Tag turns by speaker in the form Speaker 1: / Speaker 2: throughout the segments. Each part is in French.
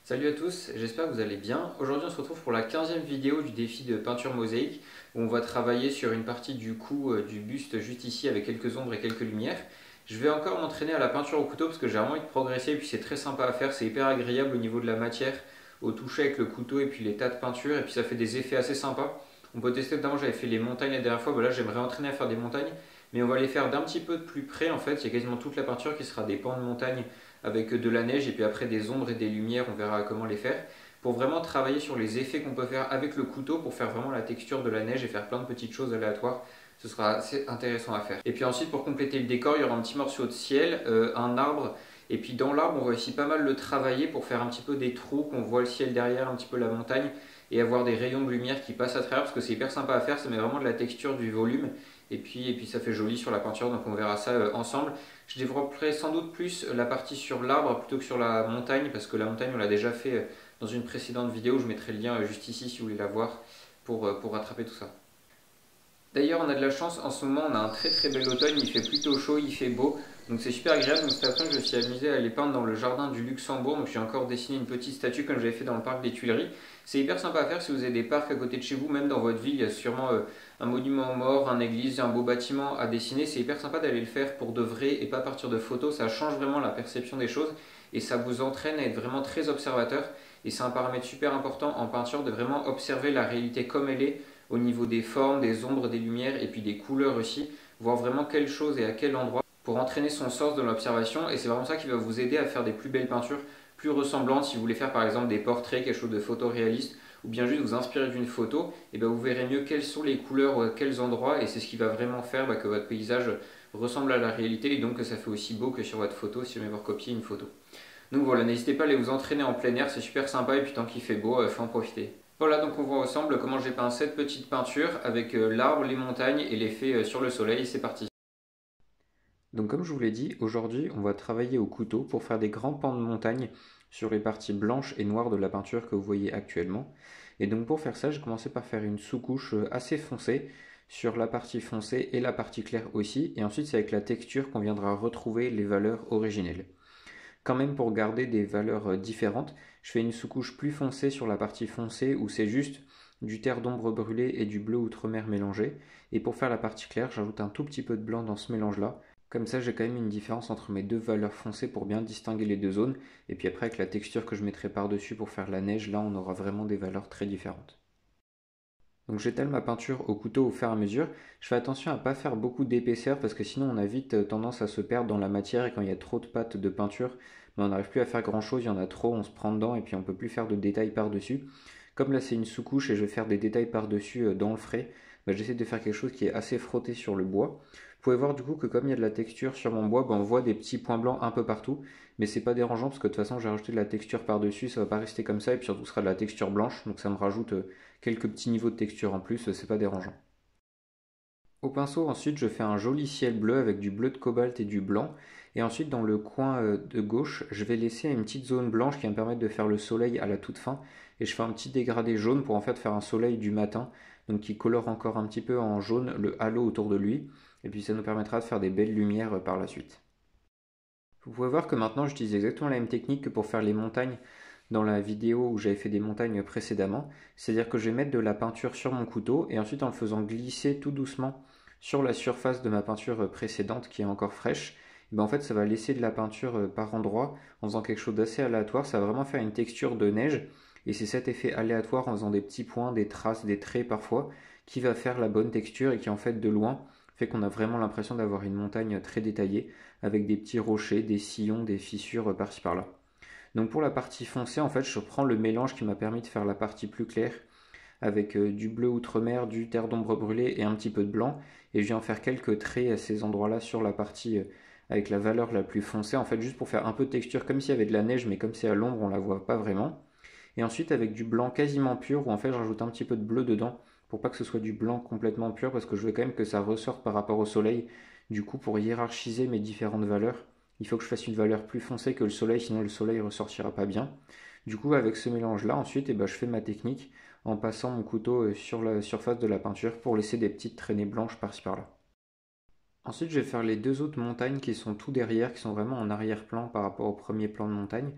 Speaker 1: Salut à tous, j'espère que vous allez bien. Aujourd'hui on se retrouve pour la 15e vidéo du défi de peinture mosaïque où on va travailler sur une partie du cou du buste juste ici avec quelques ombres et quelques lumières. Je vais encore m'entraîner à la peinture au couteau parce que j'ai vraiment envie de progresser et puis c'est très sympa à faire, c'est hyper agréable au niveau de la matière, au toucher avec le couteau et puis les tas de peinture et puis ça fait des effets assez sympas. On peut tester, notamment j'avais fait les montagnes la dernière fois, là j'aimerais entraîner à faire des montagnes mais on va les faire d'un petit peu de plus près en fait, il y a quasiment toute la peinture qui sera des pans de montagne avec de la neige et puis après des ombres et des lumières, on verra comment les faire. Pour vraiment travailler sur les effets qu'on peut faire avec le couteau pour faire vraiment la texture de la neige et faire plein de petites choses aléatoires. Ce sera assez intéressant à faire. Et puis ensuite pour compléter le décor, il y aura un petit morceau de ciel, un arbre. Et puis dans l'arbre, on va aussi pas mal le travailler pour faire un petit peu des trous, qu'on voit le ciel derrière, un petit peu la montagne et avoir des rayons de lumière qui passent à travers parce que c'est hyper sympa à faire, ça met vraiment de la texture, du volume et puis ça fait joli sur la peinture, donc on verra ça ensemble. Je développerai sans doute plus la partie sur l'arbre plutôt que sur la montagne parce que la montagne on l'a déjà fait dans une précédente vidéo, je mettrai le lien juste ici si vous voulez la voir pour rattraper tout ça. D'ailleurs, on a de la chance, en ce moment on a un très très bel automne, il fait plutôt chaud, il fait beau, donc c'est super agréable. Donc cet après-midi je me suis amusé à les peindre dans le jardin du Luxembourg, donc j'ai encore dessiné une petite statue comme j'avais fait dans le parc des Tuileries. C'est hyper sympa à faire si vous avez des parcs à côté de chez vous, même dans votre ville, il y a sûrement un monument mort, une église, un beau bâtiment à dessiner. C'est hyper sympa d'aller le faire pour de vrai et pas partir de photos, ça change vraiment la perception des choses et ça vous entraîne à être vraiment très observateur. Et c'est un paramètre super important en peinture de vraiment observer la réalité comme elle est au niveau des formes, des ombres, des lumières et puis des couleurs aussi, voir vraiment quelle chose et à quel endroit pour entraîner son sens de l'observation et c'est vraiment ça qui va vous aider à faire des plus belles peintures, plus ressemblantes. Si vous voulez faire par exemple des portraits, quelque chose de photoréaliste ou bien juste vous inspirer d'une photo, et bien vous verrez mieux quelles sont les couleurs ou à quels endroits et c'est ce qui va vraiment faire que votre paysage ressemble à la réalité et donc que ça fait aussi beau que sur votre photo si vous voulez recopier une photo. Donc voilà, n'hésitez pas à aller vous entraîner en plein air, c'est super sympa et puis tant qu'il fait beau, il faut en profiter. Voilà, donc on voit ensemble comment j'ai peint cette petite peinture avec l'arbre, les montagnes et l'effet sur le soleil, c'est parti. Donc comme je vous l'ai dit, aujourd'hui on va travailler au couteau pour faire des grands pans de montagne sur les parties blanches et noires de la peinture que vous voyez actuellement. Et donc pour faire ça, j'ai commencé par faire une sous-couche assez foncée sur la partie foncée et la partie claire aussi. Et ensuite c'est avec la texture qu'on viendra retrouver les valeurs originelles. Quand même pour garder des valeurs différentes, je fais une sous-couche plus foncée sur la partie foncée où c'est juste du terre d'ombre brûlé et du bleu outre-mer mélangé. Et pour faire la partie claire, j'ajoute un tout petit peu de blanc dans ce mélange-là. Comme ça, j'ai quand même une différence entre mes deux valeurs foncées pour bien distinguer les deux zones. Et puis après, avec la texture que je mettrai par-dessus pour faire la neige, là, on aura vraiment des valeurs très différentes. Donc j'étale ma peinture au couteau au fur et à mesure. Je fais attention à ne pas faire beaucoup d'épaisseur parce que sinon on a vite tendance à se perdre dans la matière et quand il y a trop de pâte de peinture, on n'arrive plus à faire grand chose, il y en a trop, on se prend dedans et puis on ne peut plus faire de détails par-dessus. Comme là c'est une sous-couche et je vais faire des détails par-dessus dans le frais, j'essaie de faire quelque chose qui est assez frotté sur le bois. Vous pouvez voir du coup que comme il y a de la texture sur mon bois, on voit des petits points blancs un peu partout, mais c'est pas dérangeant parce que de toute façon j'ai rajouté de la texture par-dessus, ça va pas rester comme ça et puis surtout ce sera de la texture blanche, donc ça me rajoute quelques petits niveaux de texture en plus, c'est pas dérangeant. Au pinceau, ensuite, je fais un joli ciel bleu avec du bleu de cobalt et du blanc. Et ensuite, dans le coin de gauche, je vais laisser une petite zone blanche qui va me permettre de faire le soleil à la toute fin. Et je fais un petit dégradé jaune pour en fait faire un soleil du matin, donc qui colore encore un petit peu en jaune le halo autour de lui. Et puis ça nous permettra de faire des belles lumières par la suite. Vous pouvez voir que maintenant j'utilise exactement la même technique que pour faire les montagnes dans la vidéo où j'avais fait des montagnes précédemment. C'est-à-dire que je vais mettre de la peinture sur mon couteau et ensuite en le faisant glisser tout doucement sur la surface de ma peinture précédente qui est encore fraîche, en fait ça va laisser de la peinture par endroits en faisant quelque chose d'assez aléatoire. Ça va vraiment faire une texture de neige et c'est cet effet aléatoire en faisant des petits points, des traces, des traits parfois qui va faire la bonne texture et qui en fait de loin fait qu'on a vraiment l'impression d'avoir une montagne très détaillée avec des petits rochers, des sillons, des fissures par-ci par-là. Donc pour la partie foncée, en fait, je prends le mélange qui m'a permis de faire la partie plus claire avec du bleu outre-mer, du terre d'ombre brûlée et un petit peu de blanc. Et je viens en faire quelques traits à ces endroits-là sur la partie avec la valeur la plus foncée, en fait juste pour faire un peu de texture comme s'il y avait de la neige, mais comme c'est à l'ombre, on la voit pas vraiment. Et ensuite avec du blanc quasiment pur, où en fait je rajoute un petit peu de bleu dedans, pour pas que ce soit du blanc complètement pur, parce que je veux quand même que ça ressorte par rapport au soleil. Du coup, pour hiérarchiser mes différentes valeurs, il faut que je fasse une valeur plus foncée que le soleil, sinon le soleil ressortira pas bien. Du coup, avec ce mélange-là, ensuite, je fais ma technique en passant mon couteau sur la surface de la peinture pour laisser des petites traînées blanches par-ci par-là. Ensuite, je vais faire les deux autres montagnes qui sont tout derrière, qui sont vraiment en arrière-plan par rapport au premier plan de montagne.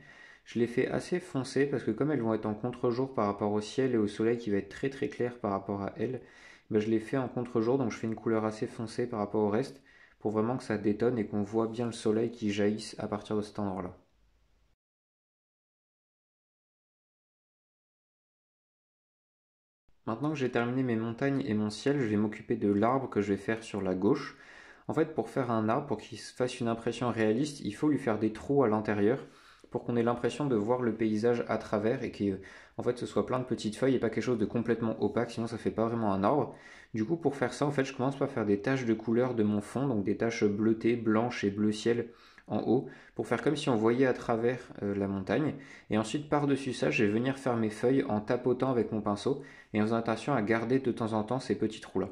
Speaker 1: Je les fais assez foncées parce que comme elles vont être en contre-jour par rapport au ciel et au soleil qui va être très très clair par rapport à elles, ben je les fais en contre-jour, donc je fais une couleur assez foncée par rapport au reste pour vraiment que ça détonne et qu'on voit bien le soleil qui jaillisse à partir de cet endroit-là. Maintenant que j'ai terminé mes montagnes et mon ciel, je vais m'occuper de l'arbre que je vais faire sur la gauche. En fait, pour faire un arbre, pour qu'il fasse une impression réaliste, il faut lui faire des trous à l'intérieur pour qu'on ait l'impression de voir le paysage à travers et que en fait, ce soit plein de petites feuilles et pas quelque chose de complètement opaque, sinon ça fait pas vraiment un arbre. Du coup, pour faire ça, en fait, je commence par faire des taches de couleur de mon fond, donc des taches bleutées, blanches et bleu ciel en haut, pour faire comme si on voyait à travers la montagne. Et ensuite, par-dessus ça, je vais venir faire mes feuilles en tapotant avec mon pinceau et en faisant attention à garder de temps en temps ces petits trous-là.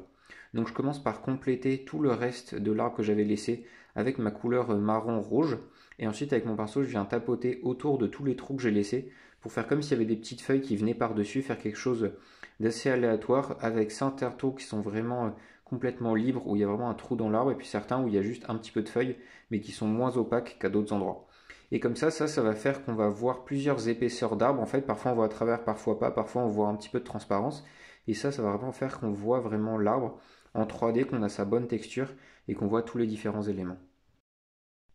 Speaker 1: Donc je commence par compléter tout le reste de l'arbre que j'avais laissé avec ma couleur marron rouge. Et ensuite avec mon pinceau je viens tapoter autour de tous les trous que j'ai laissés pour faire comme s'il y avait des petites feuilles qui venaient par-dessus, faire quelque chose d'assez aléatoire avec certains trous qui sont vraiment complètement libres, où il y a vraiment un trou dans l'arbre, et puis certains où il y a juste un petit peu de feuilles, mais qui sont moins opaques qu'à d'autres endroits. Et comme ça va faire qu'on va voir plusieurs épaisseurs d'arbres. En fait, parfois on voit à travers, parfois pas, parfois on voit un petit peu de transparence. Et ça va vraiment faire qu'on voit vraiment l'arbre en 3D, qu'on a sa bonne texture et qu'on voit tous les différents éléments.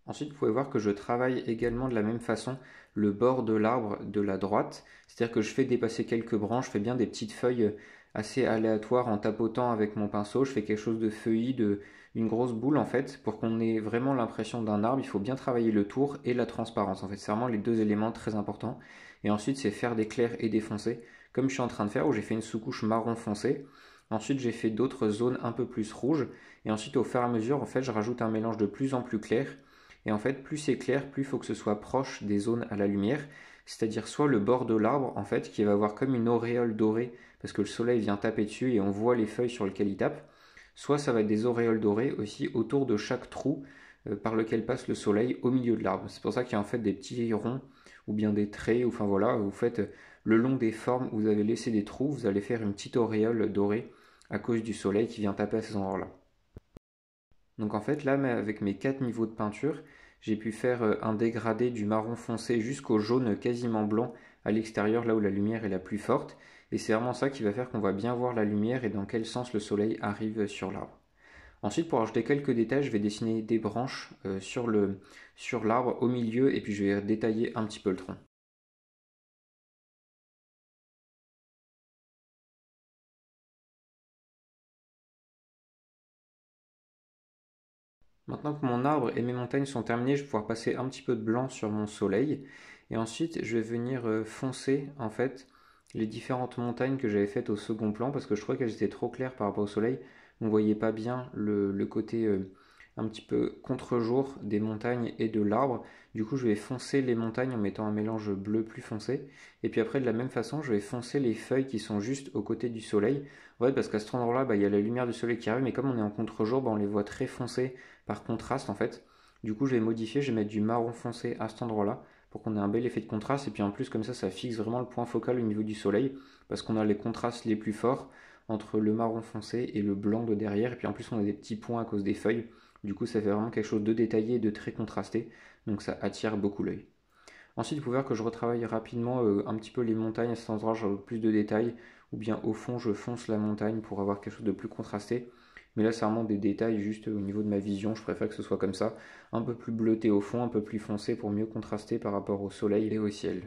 Speaker 1: Ensuite, vous pouvez voir que je travaille également de la même façon le bord de l'arbre de la droite, c'est-à-dire que je fais dépasser quelques branches, je fais bien des petites feuilles assez aléatoires en tapotant avec mon pinceau, je fais quelque chose de feuillu, une grosse boule en fait, pour qu'on ait vraiment l'impression d'un arbre, il faut bien travailler le tour et la transparence, en fait c'est vraiment les deux éléments très importants. Et ensuite c'est faire des clairs et des foncés, comme je suis en train de faire, où j'ai fait une sous-couche marron foncé. Ensuite j'ai fait d'autres zones un peu plus rouges, et ensuite au fur et à mesure en fait je rajoute un mélange de plus en plus clair. Et en fait, plus c'est clair, plus il faut que ce soit proche des zones à la lumière, c'est-à-dire soit le bord de l'arbre, en fait, qui va avoir comme une auréole dorée, parce que le soleil vient taper dessus et on voit les feuilles sur lesquelles il tape, soit ça va être des auréoles dorées aussi autour de chaque trou par lequel passe le soleil au milieu de l'arbre. C'est pour ça qu'il y a en fait des petits ronds ou bien des traits, enfin voilà, vous faites le long des formes où vous avez laissé des trous, vous allez faire une petite auréole dorée à cause du soleil qui vient taper à ces endroits-là. Donc en fait là avec mes 4 niveaux de peinture, j'ai pu faire un dégradé du marron foncé jusqu'au jaune quasiment blanc à l'extérieur là où la lumière est la plus forte. Et c'est vraiment ça qui va faire qu'on va bien voir la lumière et dans quel sens le soleil arrive sur l'arbre. Ensuite pour ajouter quelques détails, je vais dessiner des branches sur l'arbre au milieu et puis je vais détailler un petit peu le tronc. Maintenant que mon arbre et mes montagnes sont terminés, je vais pouvoir passer un petit peu de blanc sur mon soleil. Et ensuite, je vais venir foncer en fait les différentes montagnes que j'avais faites au second plan parce que je trouvais qu'elles étaient trop claires par rapport au soleil. On ne voyait pas bien le côté un petit peu contre-jour des montagnes et de l'arbre. Du coup, je vais foncer les montagnes en mettant un mélange bleu plus foncé. Et puis après, de la même façon, je vais foncer les feuilles qui sont juste aux côtés du soleil. En fait, parce qu'à cet endroit-là, il y a la lumière du soleil qui arrive, mais comme on est en contre-jour, on les voit très foncés par contraste en fait. Du coup, je vais modifier, je vais mettre du marron foncé à cet endroit-là pour qu'on ait un bel effet de contraste. Et puis en plus, comme ça fixe vraiment le point focal au niveau du soleil parce qu'on a les contrastes les plus forts entre le marron foncé et le blanc de derrière. Et puis en plus, on a des petits points à cause des feuilles. Du coup, ça fait vraiment quelque chose de détaillé et de très contrasté. Donc ça attire beaucoup l'œil. Ensuite, vous pouvez voir que je retravaille rapidement un petit peu les montagnes à cet endroit, je rajoute plus de détails, ou bien au fond, je fonce la montagne pour avoir quelque chose de plus contrasté. Mais là, c'est vraiment des détails juste au niveau de ma vision, je préfère que ce soit comme ça, un peu plus bleuté au fond, un peu plus foncé pour mieux contraster par rapport au soleil et au ciel.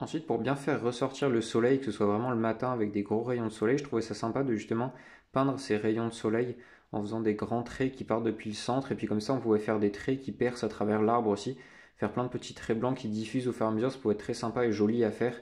Speaker 1: Ensuite, pour bien faire ressortir le soleil, que ce soit vraiment le matin avec des gros rayons de soleil, je trouvais ça sympa de justement peindre ces rayons de soleil en faisant des grands traits qui partent depuis le centre, et puis comme ça on pouvait faire des traits qui percent à travers l'arbre aussi, faire plein de petits traits blancs qui diffusent au fur et à mesure, ça pouvait être très sympa et joli à faire,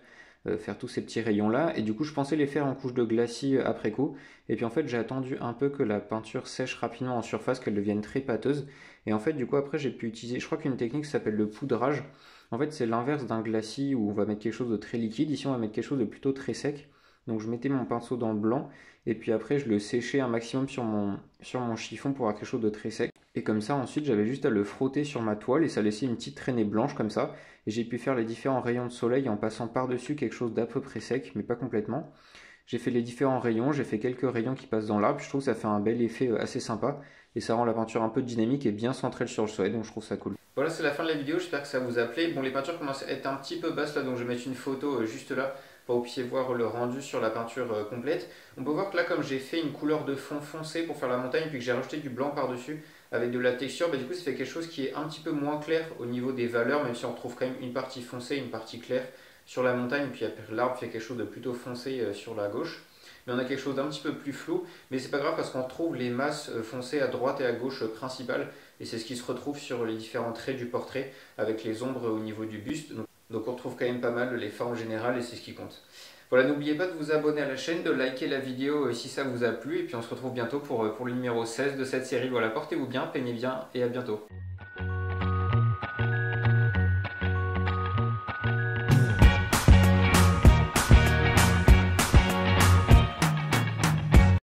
Speaker 1: faire tous ces petits rayons là, et du coup je pensais les faire en couche de glacis après coup, et puis en fait j'ai attendu un peu que la peinture sèche rapidement en surface, qu'elle devienne très pâteuse, et en fait du coup après j'ai pu utiliser, je crois qu'une technique s'appelle le poudrage. En fait, c'est l'inverse d'un glacis où on va mettre quelque chose de très liquide. Ici, on va mettre quelque chose de plutôt très sec. Donc, je mettais mon pinceau dans le blanc et puis après, je le séchais un maximum sur mon chiffon pour avoir quelque chose de très sec. Et comme ça, ensuite, j'avais juste à le frotter sur ma toile et ça laissait une petite traînée blanche comme ça. Et j'ai pu faire les différents rayons de soleil en passant par-dessus quelque chose d'à peu près sec, mais pas complètement. J'ai fait les différents rayons, j'ai fait quelques rayons qui passent dans l'arbre. Je trouve que ça fait un bel effet assez sympa et ça rend la peinture un peu dynamique et bien centrée sur le soleil, donc je trouve ça cool. Voilà, c'est la fin de la vidéo, j'espère que ça vous a plu. Bon, les peintures commencent à être un petit peu basses là, donc je vais mettre une photo juste là pour que vous puissiez voir le rendu sur la peinture complète. On peut voir que là, comme j'ai fait une couleur de fond foncé pour faire la montagne, puis que j'ai rajouté du blanc par-dessus avec de la texture, bah, du coup ça fait quelque chose qui est un petit peu moins clair au niveau des valeurs, même si on retrouve quand même une partie foncée, une partie claire sur la montagne, puis l'arbre fait quelque chose de plutôt foncé sur la gauche. Mais on a quelque chose d'un petit peu plus flou, mais c'est pas grave parce qu'on retrouve les masses foncées à droite et à gauche principales, et c'est ce qui se retrouve sur les différents traits du portrait avec les ombres au niveau du buste. Donc on retrouve quand même pas mal les formes générales et c'est ce qui compte. Voilà, n'oubliez pas de vous abonner à la chaîne, de liker la vidéo si ça vous a plu, et puis on se retrouve bientôt pour le numéro 16 de cette série. Voilà, portez-vous bien, peignez bien, et à bientôt.